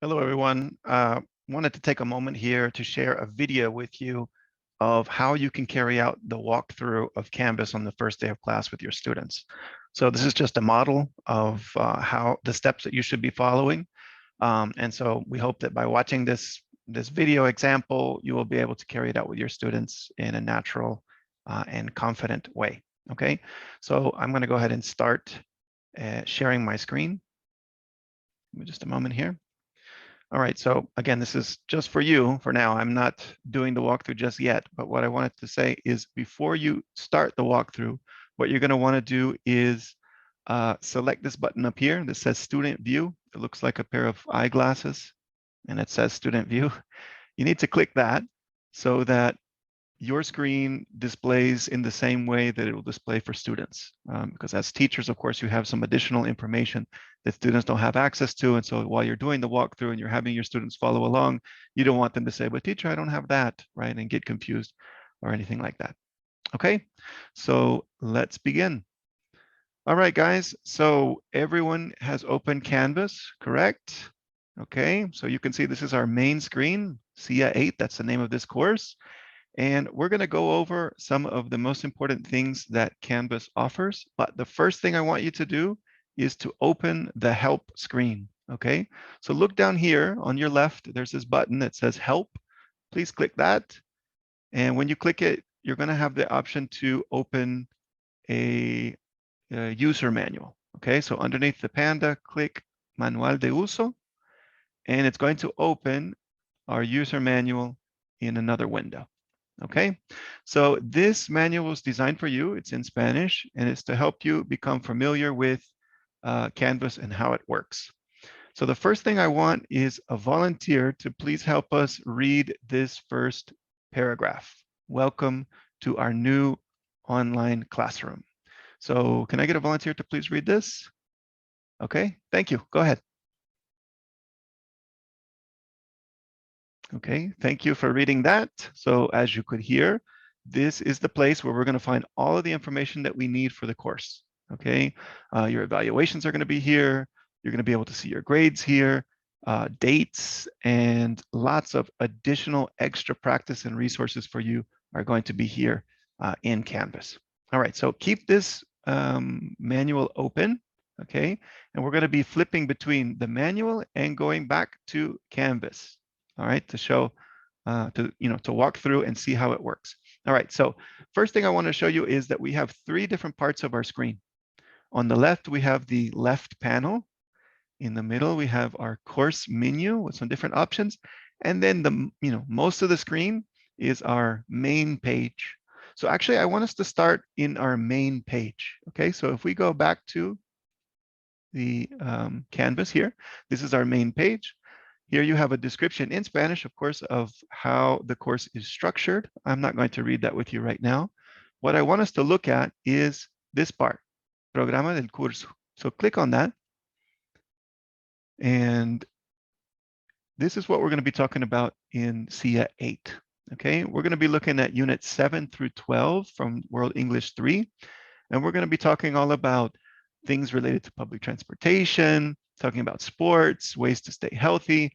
Hello, everyone. Wanted to take a moment here to share a video with you of how you can carry out the walkthrough of Canvas on the first day of class with your students. So this is just a model of how the steps that you should be following. And so we hope that by watching this video example, you will be able to carry it out with your students in a natural and confident way. Okay, so I'm going to go ahead and start sharing my screen. Give me just a moment here. All right, so again, this is just for you for now. I'm not doing the walkthrough just yet, but what I wanted to say is before you start the walkthrough, what you're gonna wanna do is select this button up here that says Student View. It looks like a pair of eyeglasses and it says Student View. You need to click that so that your screen displays in the same way that it will display for students. Because as teachers, of course, you have some additional information that students don't have access to. And so while you're doing the walkthrough and you're having your students follow along, you don't want them to say, but teacher, I don't have that, right? And get confused or anything like that. Okay, so let's begin. All right, guys, so everyone has opened Canvas, correct? Okay, so you can see this is our main screen, SIA 8, that's the name of this course. And we're going to go over some of the most important things that Canvas offers. But the first thing I want you to do is to open the help screen. Okay, so look down here on your left, there's this button that says help. Please click that. And when you click it, you're going to have the option to open a user manual. Okay, so underneath the panda, click Manual de Uso, and it's going to open our user manual in another window. Okay, so this manual was designed for you. It's in Spanish, and it's to help you become familiar with Canvas and how it works. So the first thing I want is a volunteer to please help us read this first paragraph. Welcome to our new online classroom. So can I get a volunteer to please read this? Okay, thank you. Go ahead. Okay, thank you for reading that. So as you could hear, this is the place where we're going to find all of the information that we need for the course. Okay, your evaluations are going to be here. You're going to be able to see your grades here, dates, and lots of additional extra practice and resources for you are going to be here in Canvas. All right, so keep this manual open. Okay, and we're going to be flipping between the manual and going back to Canvas. All right, to show, to walk through and see how it works. All right, so first thing I want to show you is that we have three different parts of our screen. On the left, we have the left panel. In the middle, we have our course menu with some different options. And then most of the screen is our main page. So actually, I want us to start in our main page. Okay, so if we go back to the Canvas here, this is our main page. Here you have a description in Spanish, of course, of how the course is structured. I'm not going to read that with you right now. What I want us to look at is this part, Programa del Curso. So click on that. And this is what we're going to be talking about in SIA 8. Okay, we're going to be looking at units 7 through 12 from World English 3. And we're going to be talking all about things related to public transportation, talking about sports, ways to stay healthy.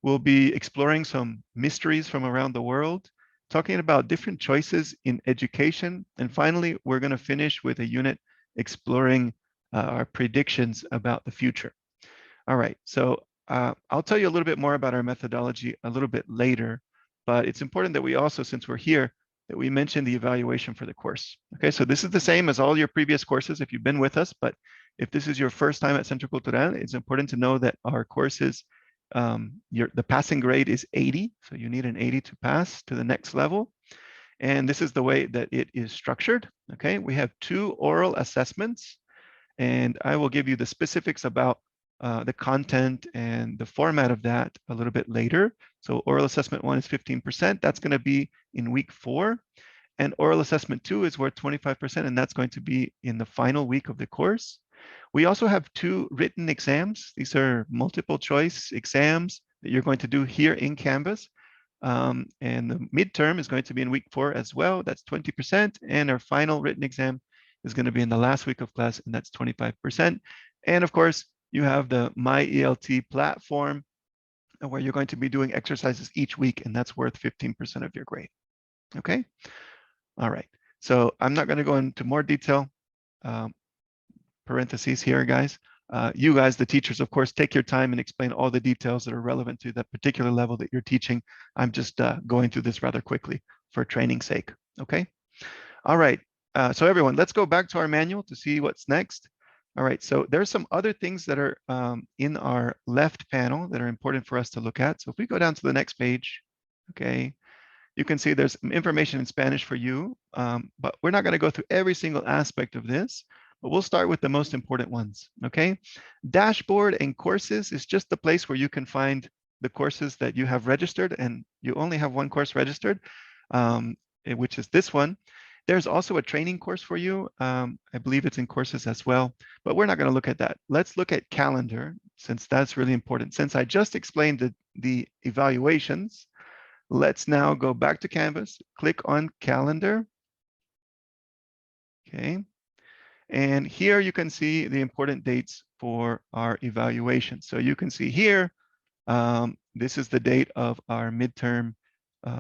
We'll be exploring some mysteries from around the world, talking about different choices in education. And finally, we're going to finish with a unit exploring our predictions about the future. All right, so I'll tell you a little bit more about our methodology a little bit later, but it's important that we also, since we're here, that we mention the evaluation for the course. Okay, so this is the same as all your previous courses if you've been with us, but if this is your first time at Centro Cultural, it's important to know that our courses, the passing grade is 80, so you need an 80 to pass to the next level. And this is the way that it is structured. Okay, we have 2 oral assessments, and I will give you the specifics about the content and the format of that a little bit later. So oral assessment 1 is 15%. That's going to be in week 4. And oral assessment 2 is worth 25%, and that's going to be in the final week of the course. We also have 2 written exams. These are multiple choice exams that you're going to do here in Canvas. And the midterm is going to be in week 4 as well. That's 20%. And our final written exam is going to be in the last week of class, and that's 25%. And of course, you have the MyELT platform where you're going to be doing exercises each week, and that's worth 15% of your grade. Okay. All right. So I'm not going to go into more detail. Parentheses here, guys. You guys, the teachers, of course, take your time and explain all the details that are relevant to that particular level that you're teaching. I'm just going through this rather quickly for training's sake. Okay. All right. So everyone, let's go back to our manual to see what's next. All right. So there's some other things that are in our left panel that are important for us to look at. So if we go down to the next page, okay, you can see there's some information in Spanish for you, but we're not going to go through every single aspect of this, but we'll start with the most important ones, okay? Dashboard and courses is just the place where you can find the courses that you have registered, and you only have one course registered, which is this one. There's also a training course for you. I believe it's in courses as well, but we're not going to look at that. Let's look at calendar, since that's really important. Since I just explained the evaluations, let's now go back to Canvas, click on calendar. Okay. And here you can see the important dates for our evaluation. So you can see here, this is the date of our midterm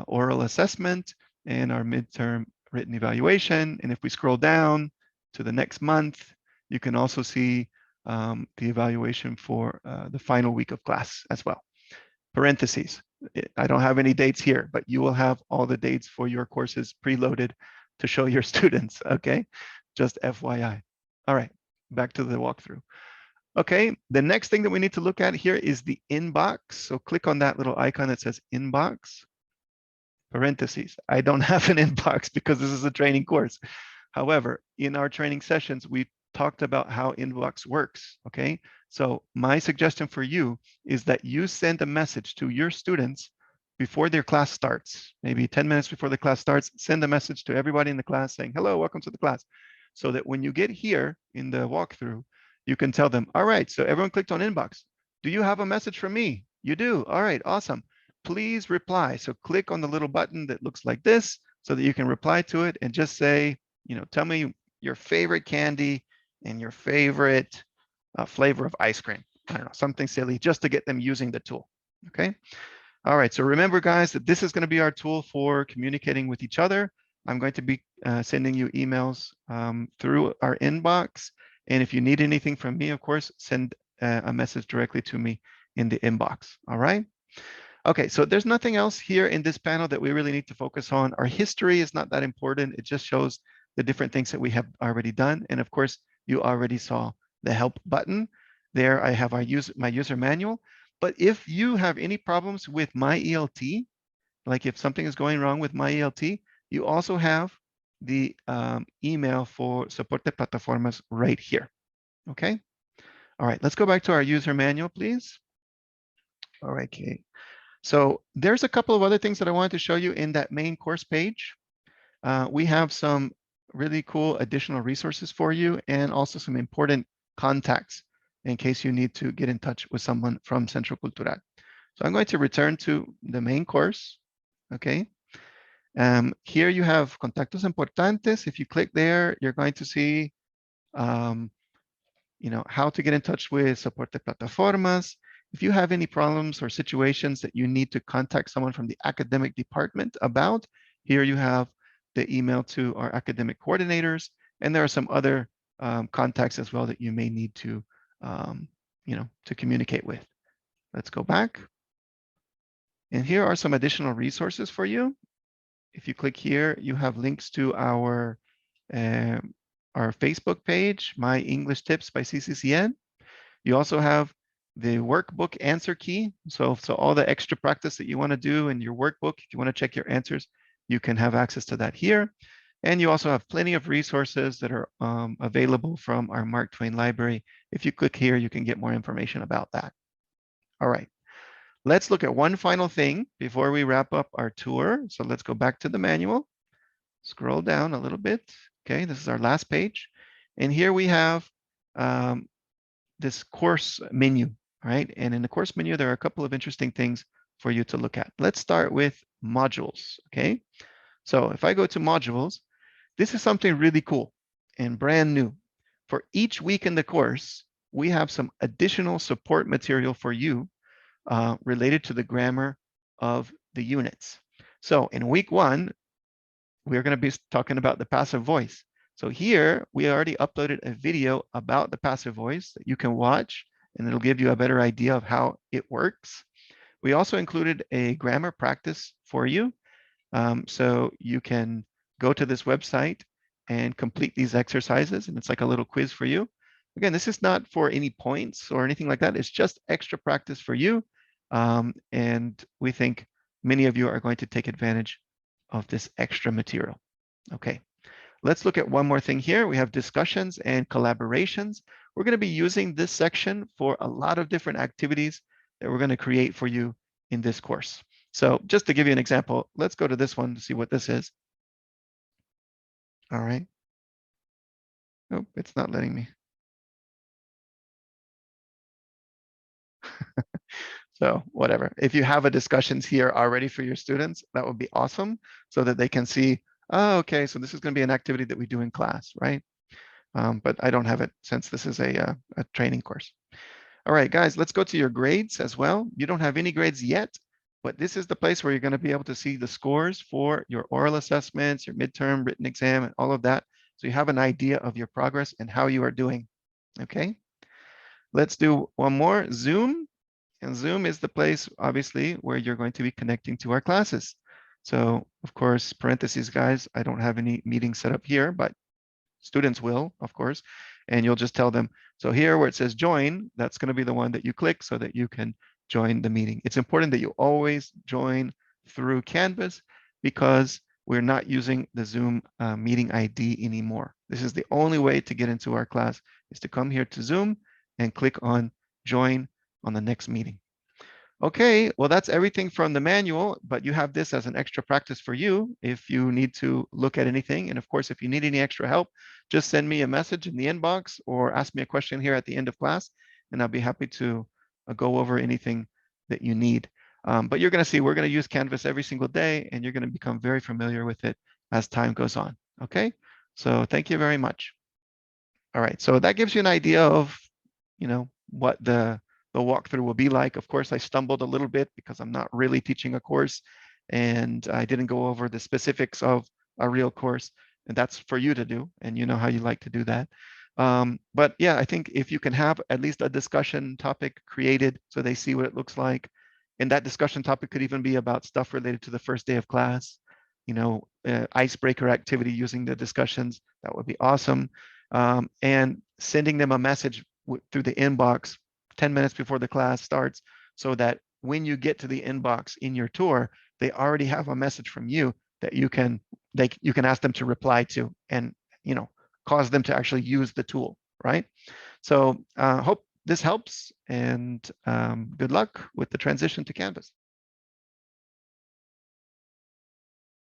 oral assessment and our midterm written evaluation. And if we scroll down to the next month, you can also see the evaluation for the final week of class as well. Parentheses. I don't have any dates here, but you will have all the dates for your courses preloaded to show your students, okay? Just FYI. All right, back to the walkthrough. Okay, the next thing that we need to look at here is the inbox. So click on that little icon that says inbox. Parentheses. I don't have an inbox because this is a training course. However, in our training sessions, we talked about how inbox works, okay? So my suggestion for you is that you send a message to your students before their class starts. Maybe 10 minutes before the class starts, send a message to everybody in the class saying, hello, welcome to the class. So that when you get here in the walkthrough, you can tell them, all right, so everyone clicked on inbox. Do you have a message from me? You do. All right, awesome. Please reply. So click on the little button that looks like this so that you can reply to it and just say, you know, tell me your favorite candy and your favorite flavor of ice cream. I don't know, something silly, just to get them using the tool, okay? All right, so remember guys, that this is gonna be our tool for communicating with each other. I'm going to be sending you emails through our inbox. And if you need anything from me, of course, send a message directly to me in the inbox, all right? Okay, so there's nothing else here in this panel that we really need to focus on. Our history is not that important. It just shows the different things that we have already done. And of course, you already saw the help button. There I have my user manual. But if you have any problems with my ELT, like if something is going wrong with my ELT, you also have the email for Soporte Plataformas right here, okay? All right, let's go back to our user manual, please. All right, Kate. So there's a couple of other things that I wanted to show you in that main course page. We have some really cool additional resources for you and also some important contacts in case you need to get in touch with someone from Centro Cultural. So I'm going to return to the main course, okay? Here you have Contactos Importantes. If you click there, you're going to see you know, how to get in touch with Soporte Plataformas. If you have any problems or situations that you need to contact someone from the academic department about, here you have the email to our academic coordinators, and there are some other contacts as well that you may need to, you know, to communicate with. Let's go back. And here are some additional resources for you. If you click here, you have links to our Facebook page, My English Tips by CCCN. You also have the workbook answer key. So all the extra practice that you want to do in your workbook, if you want to check your answers, you can have access to that here. And you also have plenty of resources that are available from our Mark Twain library. If you click here, you can get more information about that. All right, let's look at one final thing before we wrap up our tour. So let's go back to the manual, scroll down a little bit. Okay, this is our last page. And here we have this course menu, right? And in the course menu, there are a couple of interesting things for you to look at. Let's start with modules, okay? So if I go to modules, this is something really cool and brand new. For each week in the course, we have some additional support material for you related to the grammar of the units. So in week 1, we're going to be talking about the passive voice. So here we already uploaded a video about the passive voice that you can watch, and it'll give you a better idea of how it works. We also included a grammar practice for you. So you can go to this website and complete these exercises, and it's like a little quiz for you. Again, this is not for any points or anything like that. It's just extra practice for you. And we think many of you are going to take advantage of this extra material. Okay, let's look at one more thing here. We have discussions and collaborations. We're going to be using this section for a lot of different activities that we're going to create for you in this course. So just to give you an example, let's go to this one to see what this is. All right. Nope, it's not letting me. So whatever. If you have a discussions here already for your students, that would be awesome so that they can see, oh, okay, so this is going to be an activity that we do in class, right? But I don't have it since this is a training course. All right, guys, let's go to your grades as well. You don't have any grades yet, but this is the place where you're going to be able to see the scores for your oral assessments, your midterm written exam, and all of that. So you have an idea of your progress and how you are doing. Okay, let's do one more, Zoom. And Zoom is the place, obviously, where you're going to be connecting to our classes. So of course, parentheses, guys, I don't have any meetings set up here, but students will, of course, and you'll just tell them, so here where it says join, that's going to be the one that you click so that you can join the meeting. It's important that you always join through Canvas because we're not using the Zoom meeting ID anymore. This is the only way to get into our class is to come here to Zoom and click on join on the next meeting. Okay, well, that's everything from the manual, but you have this as an extra practice for you if you need to look at anything. And of course, if you need any extra help, just send me a message in the inbox or ask me a question here at the end of class, and I'll be happy to go over anything that you need. But you're going to see we're going to use Canvas every single day, and you're going to become very familiar with it as time goes on. Okay, so thank you very much. All right, so that gives you an idea of, what the walkthrough will be like. Of course, I stumbled a little bit because I'm not really teaching a course and I didn't go over the specifics of a real course, and that's for you to do, and you know how you like to do that. But yeah, I think if you can have at least a discussion topic created so they see what it looks like, and that discussion topic could even be about stuff related to the first day of class, icebreaker activity using the discussions, that would be awesome. And sending them a message through the inbox 10 minutes before the class starts so that when you get to the inbox in your tour, they already have a message from you that you can ask them to reply to and cause them to actually use the tool, right? So hope this helps, and good luck with the transition to Canvas.